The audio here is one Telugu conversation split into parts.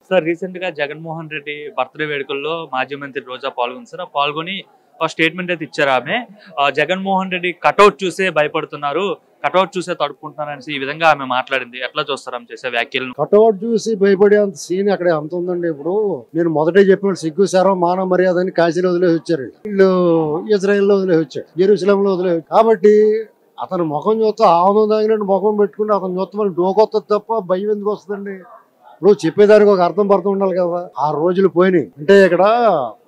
సార్ రీసెంట్ గా జగన్మోహన్ రెడ్డి బర్త్డే వేడుకల్లో మాజీ మంత్రి రోజా పాల్గొంది సార్. పాల్గొని ఒక స్టేట్మెంట్ అయితే ఇచ్చారు ఆమె. జగన్మోహన్ రెడ్డి కటౌట్ చూసే భయపడుతున్నారు, కటౌట్ చూసే తడుపుకుంటున్నారు అనేసి ఈ విధంగా ఆమె మాట్లాడింది. ఎట్లా చూస్తారు ఆమె చేసే వ్యాఖ్యలను? కటౌట్ చూసి భయపడే అంత సీన్ అక్కడ అంత ఉందండి. ఇప్పుడు నేను మొదటే చెప్పిన సిగ్గు శరం మానవ మర్యాద అని కాశీలో వదిలేసి వచ్చారు వీళ్ళు, ఇజ్రాయెల్లో వదిలేసి వచ్చారు, జెరూసలంలో వదిలేసి. కాబట్టి అతను ముఖం చూస్తే ఆనందం తాగినట్టు ముఖం పెట్టుకుని అతను చూస్తే మనకి డోకొత్తది తప్ప భయం ఎందుకు వస్తుందండి? ఇప్పుడు చెప్పేదానికి ఒక అర్థం పడుతూ ఉండాలి కదా. ఆ రోజులు పోయినాయి అంటే ఇక్కడ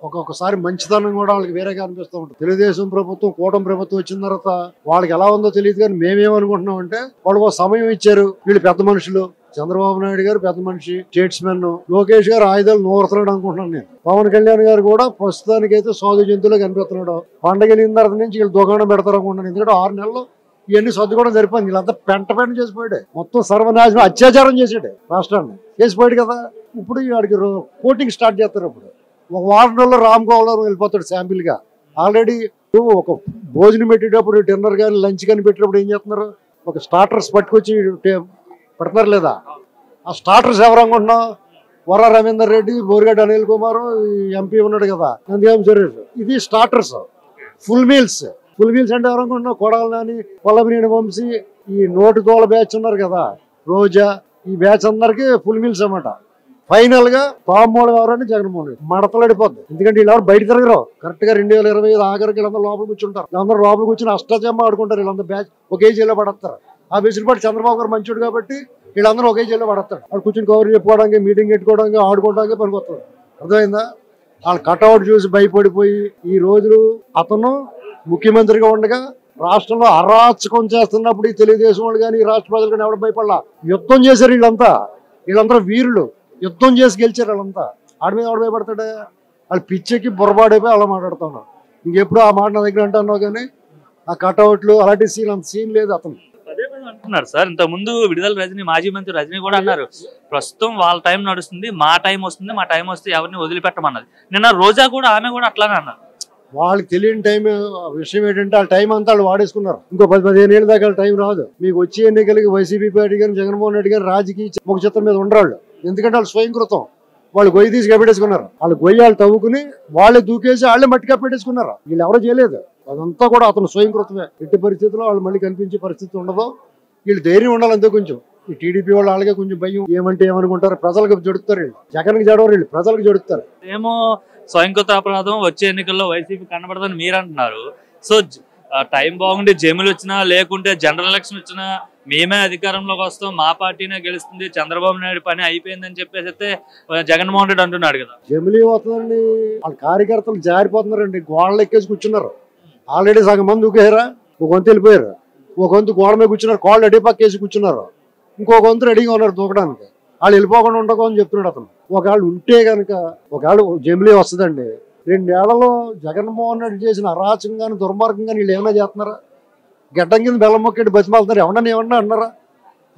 ఒక్కొక్కసారి మంచితనం కూడా వాళ్ళకి వేరేగా అనిపిస్తూ ఉంటుంది. తెలుగుదేశం ప్రభుత్వం, కూటమి ప్రభుత్వం వచ్చిన తర్వాత వాళ్ళకి ఎలా ఉందో తెలియదు, కానీ మేమేమనుకుంటున్నాం అంటే వాళ్ళకి ఒక సమయం ఇచ్చారు. వీళ్ళు పెద్ద మనుషులు, చంద్రబాబు నాయుడు గారు పెద్ద మనిషి, స్టేట్స్మెన్, లోకేష్ గారు ఆయుధాలు నూరుతున్నాడు అనుకుంటున్నాను నేను. పవన్ కళ్యాణ్ గారు కూడా ప్రస్తుతానికి అయితే సాధు జంతువులో కనిపిస్తున్నాడు. పండగ వెళ్ళిన తర్వాత నుంచి వీళ్ళు దుకాణం పెడతారు అనుకుంటున్నాను. ఎందుకంటే 6 నెలలు ఇవన్నీ సర్దుకోవడం సరిపోయింది. వీళ్ళంతా పెంట చేసిపోయాడు, మొత్తం సర్వనాశనం, అత్యాచారం చేసాడు, రాష్ట్రాన్ని చేసిపోయాడు కదా. ఇప్పుడు వాడికి కోటింగ్ స్టార్ట్ చేస్తారు. ఇప్పుడు ఒక వారం నెలలో రామ్ గోపాల్ వెళ్ళిపోతాడు శాంపిల్ గా. ఆల్రెడీ ఒక భోజనం పెట్టేటప్పుడు, డిన్నర్ కానీ లంచ్ కానీ పెట్టేటప్పుడు ఏం చేస్తున్నారు, ఒక స్టార్టర్స్ పట్టుకొచ్చి పెడతారు లేదా? ఆ స్టార్టర్స్ ఎవరు అనుకుంటున్నావు? వర రవీందర్ రెడ్డి, బోరిగడ్డ అనిల్ కుమార్, ఎంపీ ఉన్నాడు కదా నందిగామ సురేష్. ఇది స్టార్టర్స్. ఫుల్ మీల్స్ అంటే ఎవరు అనుకుంటున్నావు? కొడాలి నాని, పొల్లమినేని వంశీ, ఈ నోటి తోల బ్యాచ్ ఉన్నారు కదా, రోజా, ఈ బ్యాచ్ అందరికి ఫుల్ మీల్స్ అన్నమాట. ఫైనల్ గా తామ్మూడు ఎవరని జగన్మోహన్ రెడ్డి మడతలడిపోద్ది. ఎందుకంటే వీళ్ళెవరు బయట తిరగరు. కరెక్ట్ గా 2025 ఆఖరికి వీళ్ళందరూ లోపల కూర్చుంటారు. వీళ్ళందరూ లోపల కూర్చుని అష్టాచమ్మ ఆడుకుంటారు. వీళ్ళందరూ బ్యాచ్ ఒకే జైల్లో పడతారు. ఆ వెసులుబాటు చంద్రబాబు గారు మంచోడు కాబట్టి వీళ్ళందరూ ఒకే జైల్లో పడతారు. వాళ్ళు కూర్చొని కవర్ చెప్పుకోవడానికి, మీటింగ్ పెట్టుకోవడానికి, ఆడుకోవడానికి పనికొస్తారు. అర్థమైందా? వాళ్ళు కటౌట్ చూసి భయపడిపోయి ఈ రోజులు అతను ముఖ్యమంత్రిగా ఉండగా రాష్ట్రంలో అరాచకం చేస్తున్నప్పుడు ఈ తెలుగుదేశం వాళ్ళు కానీ, ఈ రాష్ట్ర ప్రజలు కానీ ఎవరు భయపడలా. యుద్ధం చేశారు వీళ్ళంతా వీరులు. యుద్ధం చేసి గెలిచారు వాళ్ళంతా. ఆడి మీద ఎవడు భయపడతాడే? వాళ్ళు పిచ్చెక్కి బొరబాడైపోయి అలా మాట్లాడుతున్నాడు. ఇంకెప్పుడు ఆ మాట నా దగ్గర అంటున్నావు, కానీ ఆ కటౌట్లు అలాంటి సీన్, అంత సీన్ లేదు అతను. అంటున్నారు సార్. ఇంత ముందు విడుదల రజనీ, మాజీ మంత్రి రజనీ కూడా అన్నారు, ప్రస్తుతం వాళ్ళ టైం నడుస్తుంది, మా టైం వస్తుంది, మా టైం వస్తే ఎవరిని వదిలిపెట్టమన్నది. నిన్న రోజా కూడా, ఆమె కూడా అట్లానే అన్నారు. వాళ్ళకి తెలియని టైం విషయం ఏంటంటే వాళ్ళ టైం అంతా వాళ్ళు వాడేసుకున్నారు. ఇంకో 10-15 ఏళ్ళ దాకా టైం రాదు. మీకు వచ్చే ఎన్నికలకి వైసీపీ పార్టీ కానీ, జగన్మోహన్ రెడ్డి గారు రాజకీయ ముఖ చిత్రం మీద ఉండరాళ్ళు. ఎందుకంటే వాళ్ళు స్వయంకృతం. వాళ్ళు గొయ్యి తీసి కప్పెట్టేసుకున్నారు. వాళ్ళు గొయ్యి వాళ్ళు తవ్వుకుని వాళ్ళే దూకేసి వాళ్ళే మట్టి కప్పెట్టేసుకున్నారు. వీళ్ళు ఎవరో చేయలేదు. అదంతా కూడా అతను స్వయంకృతమే. ఎట్టి పరిస్థితుల్లో వాళ్ళు మళ్ళీ కనిపించే పరిస్థితి ఉండదు. వీళ్ళు ధైర్యం ఉండాలి అంతే. కొంచెం ఈ టీడీపీ వాళ్ళు అలాగే కొంచెం భయం. ఏమంటే ఏమనుకుంటారు, ప్రజలకు జడుతారు వీళ్ళు. జగన్కి జడవరు వీళ్ళు, ప్రజలకు జడుతారు. ఏమో స్వయంకృత అపరాధం వచ్చే ఎన్నికల్లో వైసీపీ కనబడదని మీరు అంటున్నారు. సో టైం బాగుండి జమిలు వచ్చినా, లేకుంటే జనరల్ ఎలక్షన్ వచ్చినా మేమే అధికారంలోకి వస్తాం, మా పార్టీనే గెలుస్తుంది, చంద్రబాబు నాయుడు పని అయిపోయిందని చెప్పేసి అయితే జగన్మోహన్ రెడ్డి అంటున్నాడు కదా. జమిలి అవుతుందండి. వాళ్ళ కార్యకర్తలు జారిపోతున్నారండి, గోడలు ఎక్కేసి కూర్చున్నారు. ఆల్రెడీ సగం మంది ఊకేరా, ఒక వంతు వెళ్ళిపోయారు, ఒక వంతు గోడ మీద కూర్చున్నారు, కాళ్ళు అడిపక్కేసి కూర్చున్నారు, ఇంకొక వంతు రెడీగా ఉన్నారు దూకడానికి. వాళ్ళు వెళ్ళిపోకుండా ఉండకో అని చెప్తున్నాడు అతను. ఒకవేళ ఉంటే కనుక ఒకవేళ జమిలీ వస్తుందండి. 2 ఏళ్లలో జగన్మోహన్ రెడ్డి చేసిన అరాచకం కానీ, దుర్మార్గం కానీ వీళ్ళు ఏమైనా చేస్తున్నారా? గడ్డం కింద బెల్లం మొక్కటి బతిమాలుతున్నారు. ఏమన్నా అన్నారా?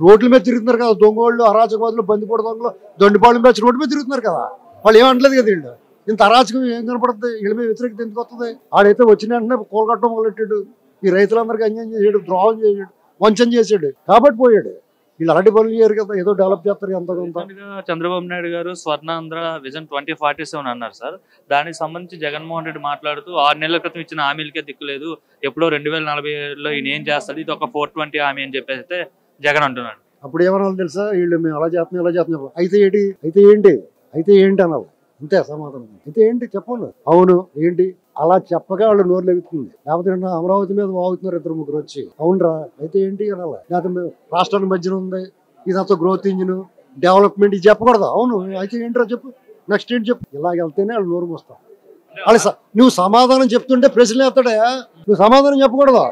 రోడ్ల మీద తిరుగుతున్నారు కదా దొంగోళ్ళు, అరాచకవాదులు, బందిపోటు దొంగలు, దొండిపాళెం బ్యాచ్ రోడ్డు మీద తిరుగుతున్నారు కదా. వాళ్ళు ఏమంటలేదు కదా. వీళ్ళు ఇంత అరాచకం ఏం కనపడుతుంది? వీళ్ళ మీద వ్యతిరేకత ఎందుకు వస్తుంది? ఆడైతే వచ్చిన వెంటనే కూలగట్టడం మొదలెట్టాడు. ఈ రైతులందరికీ అన్యాయం చేసాడు, ద్రోహం చేసాడు, వంచన చేసాడు కాబట్టి పోయాడు. వీళ్ళు అలాంటి పనులు చేయరు కదా, ఏదో డెవలప్ చేస్తారు ఎంత. చంద్రబాబు నాయుడు గారు స్వర్ణాంధ్ర విజన్ 2047 అన్నారు సార్. దానికి సంబంధించి జగన్మోహన్ రెడ్డి మాట్లాడుతూ 6 నెలల క్రితం ఇచ్చిన హామీలకే దిక్కులేదు, ఎప్పుడో 2047లో ఈయన ఏం చేస్తాడు, ఇది ఒక 420 హామీ అని చెప్పేసి అయితే జగన్ అంటున్నాడు. అప్పుడు ఏమన్నా తెలుసా? వీళ్ళు మేము అలా చేస్తున్నాం, ఇలా చేస్తున్నాం. అయితే ఏంటి అనాలి. అంతే సమాధానం. అయితే ఏంటి చెప్పండి. అవును ఏంటి అలా చెప్పగా వాళ్ళు నోరు లెగుతుంది. లేకపోతే అమరావతి మీద వాగుతున్నారు 2-3 వచ్చి. అవునరా అయితే ఏంటి అనాలి. లేకపోతే రాష్ట్రాల మధ్యన ఉంది, ఇదంతా గ్రోత్ ఇంజిన్, డెవలప్మెంట్, ఇది చెప్పకూడదు. అవును అయితే ఏంటో చెప్పు, నెక్స్ట్ ఏంటి చెప్పు. ఇలాగ వెళ్తేనే వాళ్ళు నోరు మోస్తాం. వాళ్ళు నువ్వు సమాధానం చెప్తుంటే ప్రశ్నలు వేస్తాడా? నువ్వు సమాధానం చెప్పకూడదు.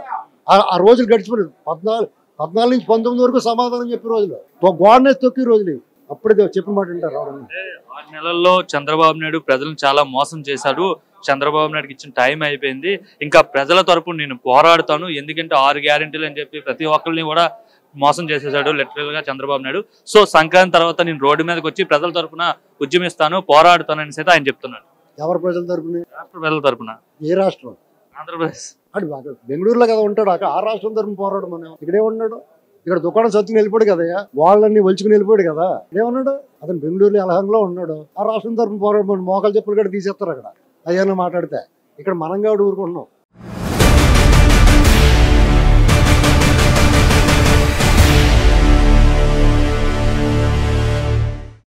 ఆ రోజులు గడిచిపోలేదు. 14 నుంచి 19 వరకు సమాధానం చెప్పే రోజులు, గోడనేసి తొక్కి రోజులు. అప్పుడే చెప్పిన మాట వింటారు. 6 నెలల్లో చంద్రబాబు నాయుడు ప్రజలను చాలా మోసం చేశాడు, చంద్రబాబు నాయుడుకి ఇచ్చిన టైం అయిపోయింది, ఇంకా ప్రజల తరపున నేను పోరాడుతాను, ఎందుకంటే 6 గ్యారెంటీలు అని చెప్పి ప్రతి ఒక్కరిని కూడా మోసం చేసేసాడు లిటరల్ గా చంద్రబాబు నాయుడు. సో సంక్రాంతి తర్వాత నేను రోడ్డు మీదకి వచ్చి ప్రజల తరపున ఉద్యమిస్తాను, పోరాడుతాను అనేసి అయితే ఆయన చెప్తున్నాడు. ఎవరు ప్రజల తరపున? రాష్ట్ర ప్రజల తరపున. ఏ రాష్ట్రం? ఆంధ్రప్రదేశ్. బెంగళూరులో కదా ఉంటాడు. ఆ రాష్ట్రం తరపున పోరాడు. మనం ఇక్కడే ఉన్నాడు. ఇక్కడ దుకాణం సత్తుకుని వెళ్ళిపోయాడు కదా, వాళ్ళని ఒలుచుకుని వెళ్ళిపోయాడు కదా. ఏమన్నాడు, అతను బెంగళూరు అలహంలో ఉన్నాడు. ఆ రాష్ట్రం తరఫున పోరాడు మోకాలు చెప్పులు కూడా తీసేస్తారు అక్కడ అయ్యానో మాట్లాడితే. ఇక్కడ మనం కూడా ఊరుకుంటున్నాం.